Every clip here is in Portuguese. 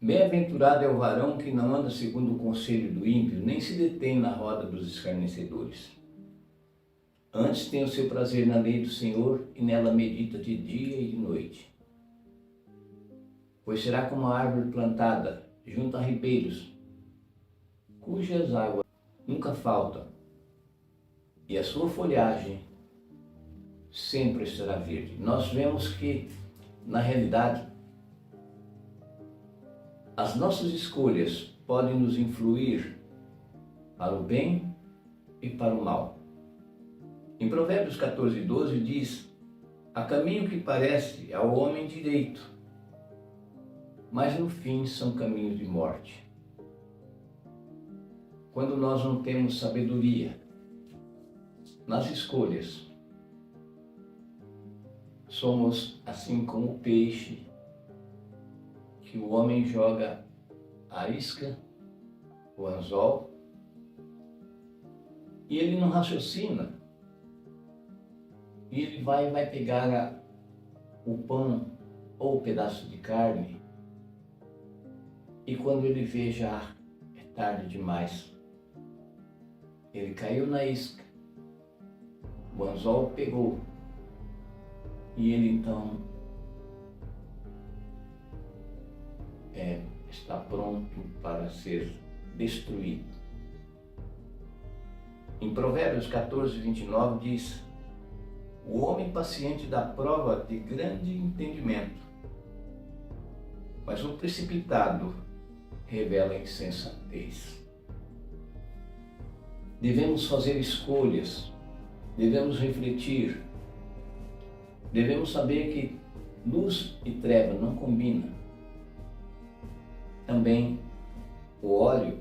Bem-aventurado é o varão que não anda segundo o conselho do ímpio, nem se detém na roda dos escarnecedores. Antes tem o seu prazer na lei do Senhor e nela medita de dia e de noite. Pois será como a árvore plantada junto a ribeiros, cujas águas nunca faltam, e a sua folhagem sempre estará verde. Nós vemos que, na realidade, as nossas escolhas podem nos influir para o bem e para o mal. Em Provérbios 14:12 diz: há caminho que parece ao homem direito, mas no fim são caminhos de morte. Quando nós não temos sabedoria nas escolhas, somos assim como o peixe que o homem joga a isca, o anzol, e ele não raciocina, e ele vai pegar o pão ou o pedaço de carne, e quando ele vê já é tarde demais. Ele caiu na isca, o anzol pegou, e ele então está pronto para ser destruído. Em Provérbios 14:29 diz: o homem paciente dá prova de grande entendimento, mas o precipitado revela insensatez. Devemos fazer escolhas, devemos refletir, devemos saber que luz e treva não combinam. Também o óleo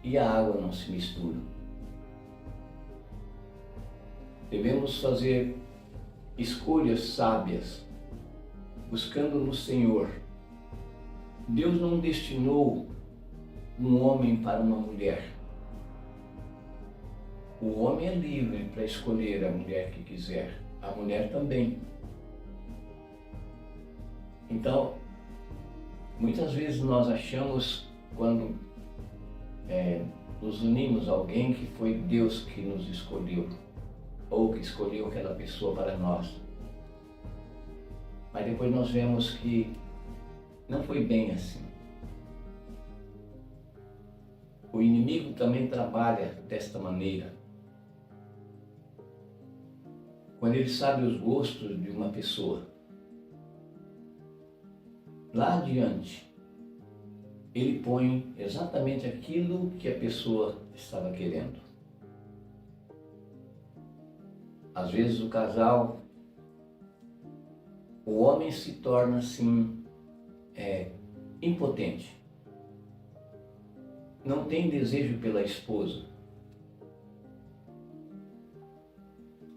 e a água não se misturam. Devemos fazer escolhas sábias, buscando no Senhor. Deus não destinou um homem para uma mulher. O homem é livre para escolher a mulher que quiser, a mulher também. Então, muitas vezes nós achamos, quando nos unimos a alguém, que foi Deus que nos escolheu, ou que escolheu aquela pessoa para nós. Mas depois nós vemos que não foi bem assim. O inimigo também trabalha desta maneira. Quando ele sabe os gostos de uma pessoa, lá adiante, ele põe exatamente aquilo que a pessoa estava querendo. Às vezes o casal, o homem se torna assim, impotente. Não tem desejo pela esposa.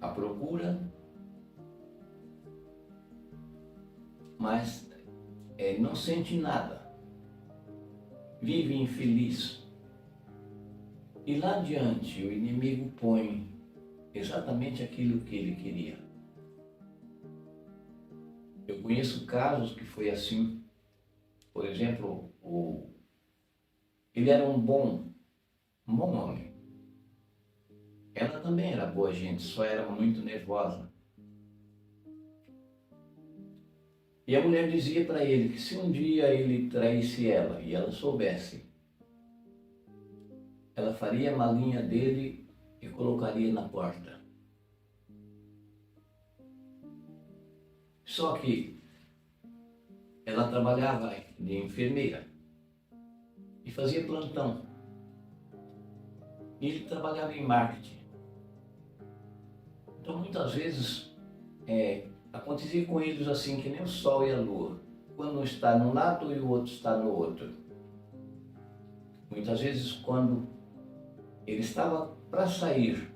A procura, mas não sente nada, vive infeliz. E lá adiante o inimigo põe exatamente aquilo que ele queria. Eu conheço casos que foi assim. Por exemplo, ele era um bom homem. Ela também era boa gente, só era muito nervosa. E a mulher dizia para ele que se um dia ele traísse ela e ela soubesse, ela faria a malinha dele e colocaria na porta. Só que ela trabalhava de enfermeira e fazia plantão. E ele trabalhava em marketing. Então muitas vezes acontecia com eles assim, que nem o sol e a lua. Quando um está num lado e o outro está no outro. Muitas vezes quando ele estava para sair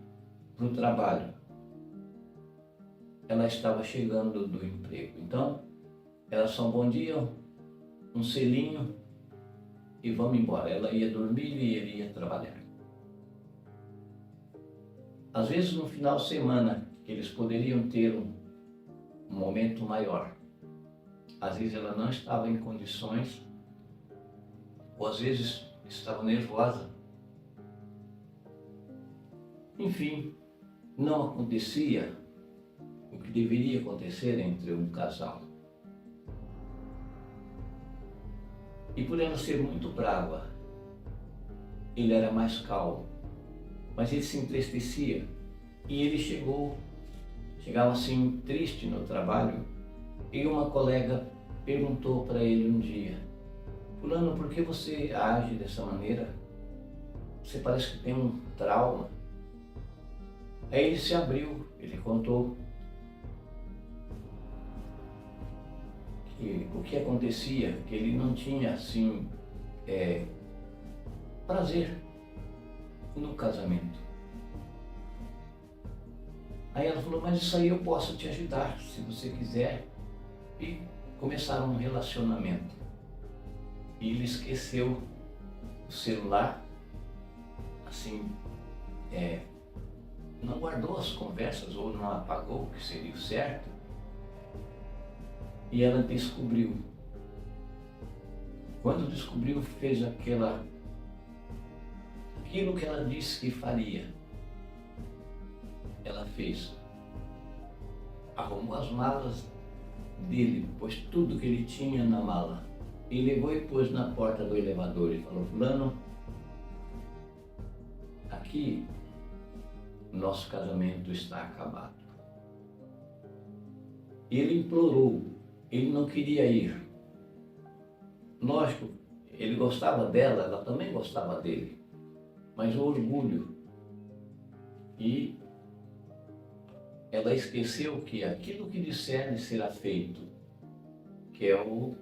para o trabalho, ela estava chegando do emprego. Então, ela só um bom dia, um selinho e vamos embora. Ela ia dormir e ele ia trabalhar. Às vezes no final de semana, eles poderiam ter um momento maior. Às vezes ela não estava em condições ou às vezes estava nervosa. Enfim, não acontecia o que deveria acontecer entre um casal. E por ela ser muito brava, ele era mais calmo, mas ele se entristecia e ele chegava assim triste no trabalho, e uma colega perguntou para ele um dia: Fulano, por que você age dessa maneira? Você parece que tem um trauma. Aí ele se abriu, ele contou que o que acontecia, que ele não tinha assim prazer no casamento. Aí ela falou: mas isso aí eu posso te ajudar, se você quiser. E começaram um relacionamento. E ele esqueceu o celular, assim, não guardou as conversas ou não apagou, que seria o certo. E ela descobriu. Quando descobriu, fez aquilo que ela disse que faria. Ela fez. Arrumou as malas dele, pôs tudo que ele tinha na mala e levou e pôs na porta do elevador e falou: Fulano, aqui nosso casamento está acabado. E ele implorou, ele não queria ir. Lógico, ele gostava dela, ela também gostava dele, mas o orgulho. E ela esqueceu que aquilo que disser será feito, que é o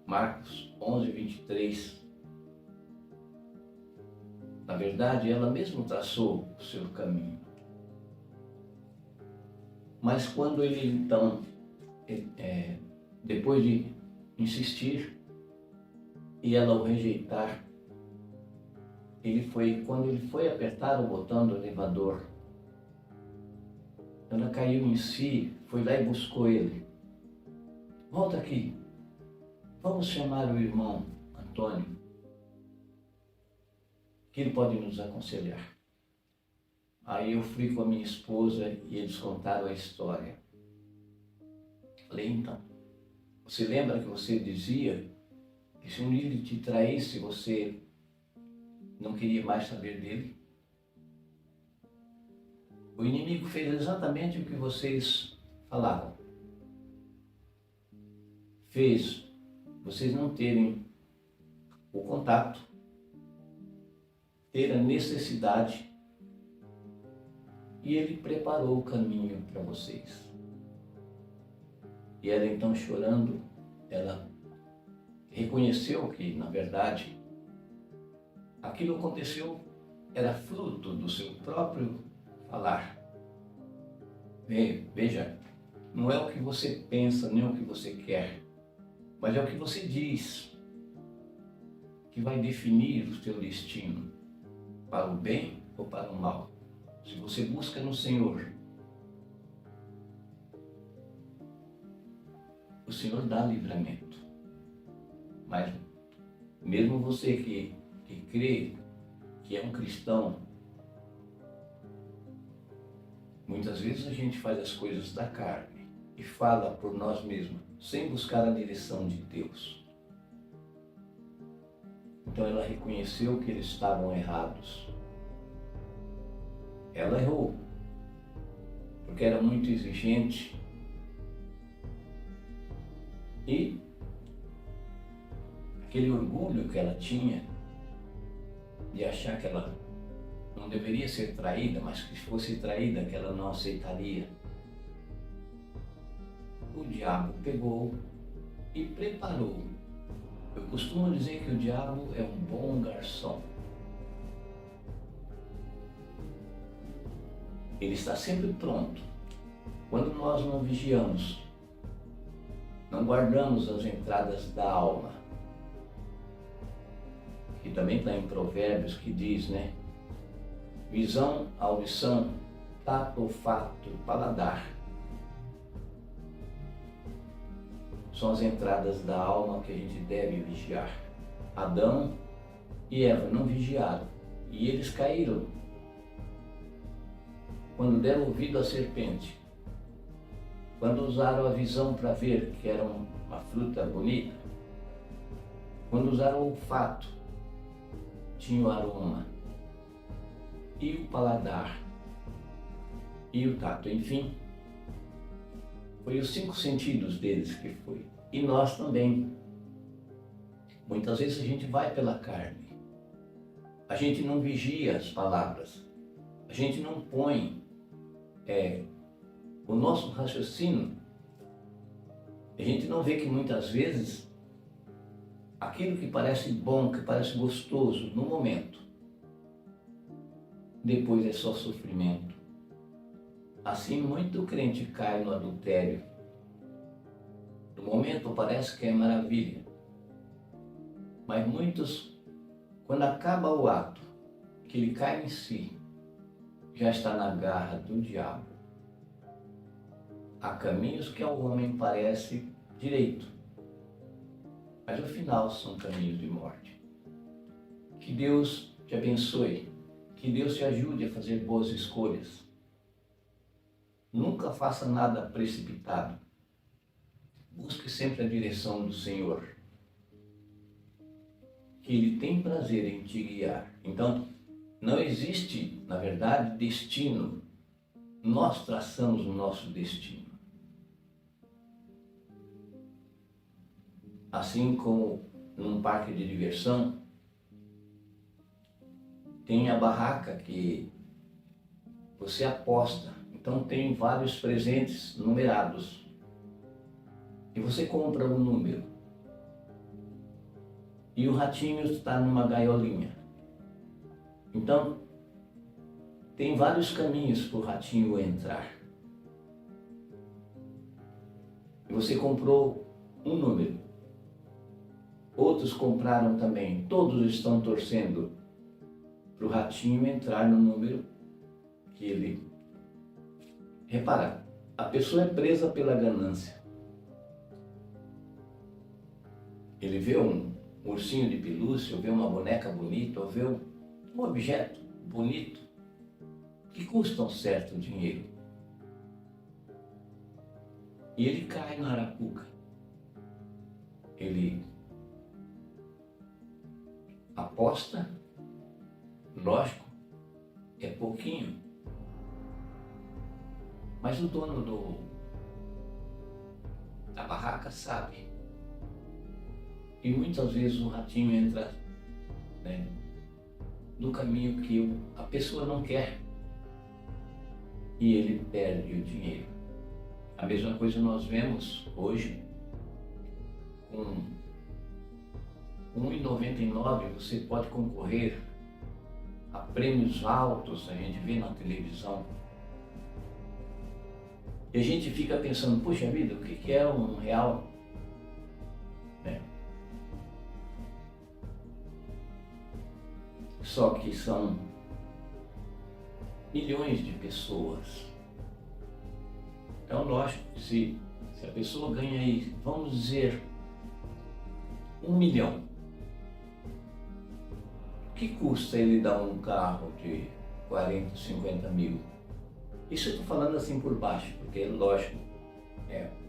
Marcos 11, 23. Na verdade, ela mesma traçou o seu caminho. Mas quando ele então, depois de insistir e ela o rejeitar, quando ele foi apertar o botão do elevador, ela caiu em si, foi lá e buscou ele. Volta aqui, vamos chamar o irmão Antônio, que ele pode nos aconselhar. Aí eu fui com a minha esposa e eles contaram a história. Falei: então, você lembra que você dizia que se um dia ele te traísse, você não queria mais saber dele? O inimigo fez exatamente o que vocês falaram. Fez vocês não terem o contato, ter a necessidade, e ele preparou o caminho para vocês. E ela então, chorando, ela reconheceu que, na verdade, aquilo aconteceu, era fruto do seu próprio falar. Veja, não é o que você pensa, nem o que você quer, mas é o que você diz que vai definir o seu destino, para o bem ou para o mal. Se você busca no Senhor, o Senhor dá livramento. Mas mesmo você que crê, que é um cristão, muitas vezes a gente faz as coisas da carne e fala por nós mesmos, sem buscar a direção de Deus. Então ela reconheceu que eles estavam errados. Ela errou, porque era muito exigente. E aquele orgulho que ela tinha de achar que ela não deveria ser traída, mas que se fosse traída, que ela não aceitaria. O diabo pegou e preparou. Eu costumo dizer que o diabo é um bom garçom. Ele está sempre pronto. Quando nós não vigiamos, não guardamos as entradas da alma, que também está em Provérbios, que diz, né? Visão, audição, tato, olfato, paladar. São as entradas da alma que a gente deve vigiar. Adão e Eva não vigiaram e eles caíram. Quando deram ouvido à serpente, quando usaram a visão para ver que era uma fruta bonita, quando usaram o olfato, tinha o aroma, e o paladar, e o tato, enfim, foi os 5 sentidos deles que foi. E nós também. Muitas vezes a gente vai pela carne, a gente não vigia as palavras, a gente não põe o nosso raciocínio, a gente não vê que muitas vezes aquilo que parece bom, que parece gostoso no momento, depois é só sofrimento. Assim, muito crente cai no adultério. No momento parece que é maravilha, mas muitos, quando acaba o ato, que ele cai em si, já está na garra do diabo. Há caminhos que ao homem parece direito, mas no final são caminhos de morte. Que Deus te abençoe, que Deus te ajude a fazer boas escolhas. Nunca faça nada precipitado. Busque sempre a direção do Senhor, que Ele tem prazer em te guiar. Então, não existe, na verdade, destino. Nós traçamos o nosso destino. Assim como num parque de diversão, tem a barraca que você aposta. Então tem vários presentes numerados. E você compra um número. E o ratinho está numa gaiolinha. Então, tem vários caminhos para o ratinho entrar. E você comprou um número. Outros compraram também. Todos estão torcendo para o ratinho entrar no número que ele... Repara, a pessoa é presa pela ganância. Ele vê um ursinho de pelúcia, ou vê uma boneca bonita, ou vê um objeto bonito, que custa um certo dinheiro. E ele cai na arapuca. Ele aposta, lógico, é pouquinho. Mas o dono da barraca sabe. E muitas vezes o ratinho entra, né, no caminho que a pessoa não quer. E ele perde o dinheiro. A mesma coisa nós vemos hoje com R$ 1,99 você pode concorrer a prêmios altos, a gente vê na televisão. E a gente fica pensando, puxa vida, o que é R$1? Né? Só que são milhões de pessoas. Então, lógico, se a pessoa ganha aí, vamos dizer, 1 milhão, o que custa ele dar um carro de 40, 50 mil? Isso eu estou falando assim por baixo, porque lógico,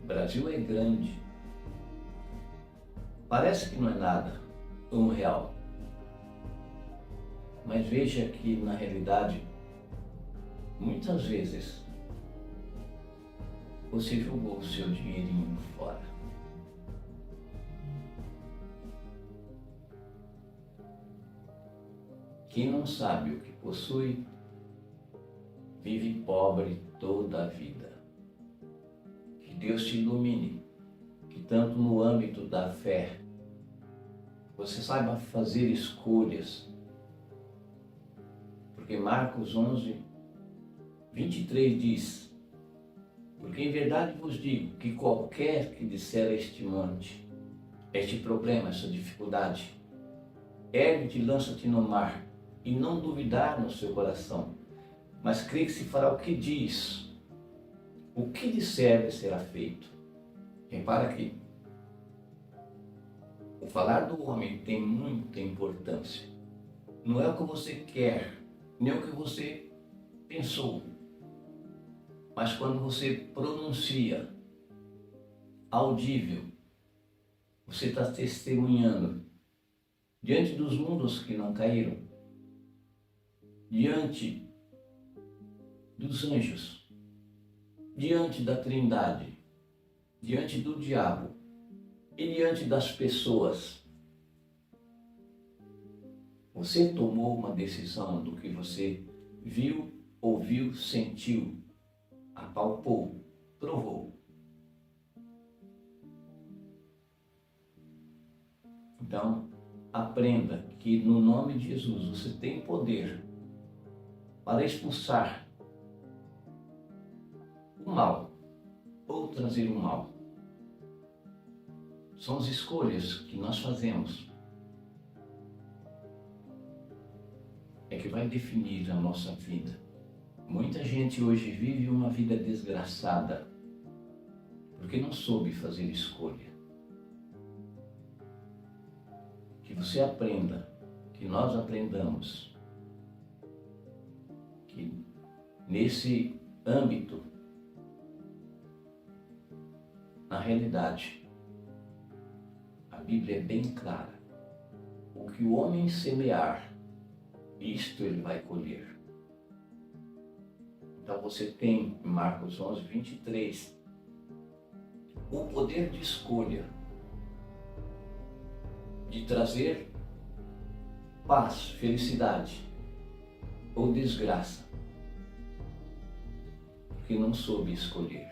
o Brasil é grande. Parece que não é nada, R$1. Mas veja que na realidade, muitas vezes, você jogou o seu dinheirinho fora. Quem não sabe o que possui, vive pobre toda a vida. Que Deus te ilumine, que tanto no âmbito da fé, você saiba fazer escolhas. Porque Marcos 11, 23 diz: porque em verdade vos digo que qualquer que disser a este monte, este problema, essa dificuldade, ergue-te e lança-te no mar, e não duvidar no seu coração, mas crê que se fará o que diz, o que disser será feito. Repara aqui, O falar do homem tem muita importância. Não é o que você quer, nem o que você pensou, mas quando você pronuncia audível, você está testemunhando diante dos mundos que não caíram, diante dos anjos, diante da Trindade, diante do diabo e diante das pessoas. Você tomou uma decisão do que você viu, ouviu, sentiu, apalpou, provou. Então, aprenda que no nome de Jesus você tem poder para expulsar o mal ou trazer o mal. São as escolhas que nós fazemos é que vai definir a nossa vida. Muita gente hoje vive uma vida desgraçada porque não soube fazer escolha. Que você aprenda, que nós aprendamos, que nesse âmbito, na realidade, a Bíblia é bem clara. O que o homem semear, isto ele vai colher. Então você tem, em Marcos 11, 23, o poder de escolha, de trazer paz, felicidade ou desgraça, porque não soube escolher.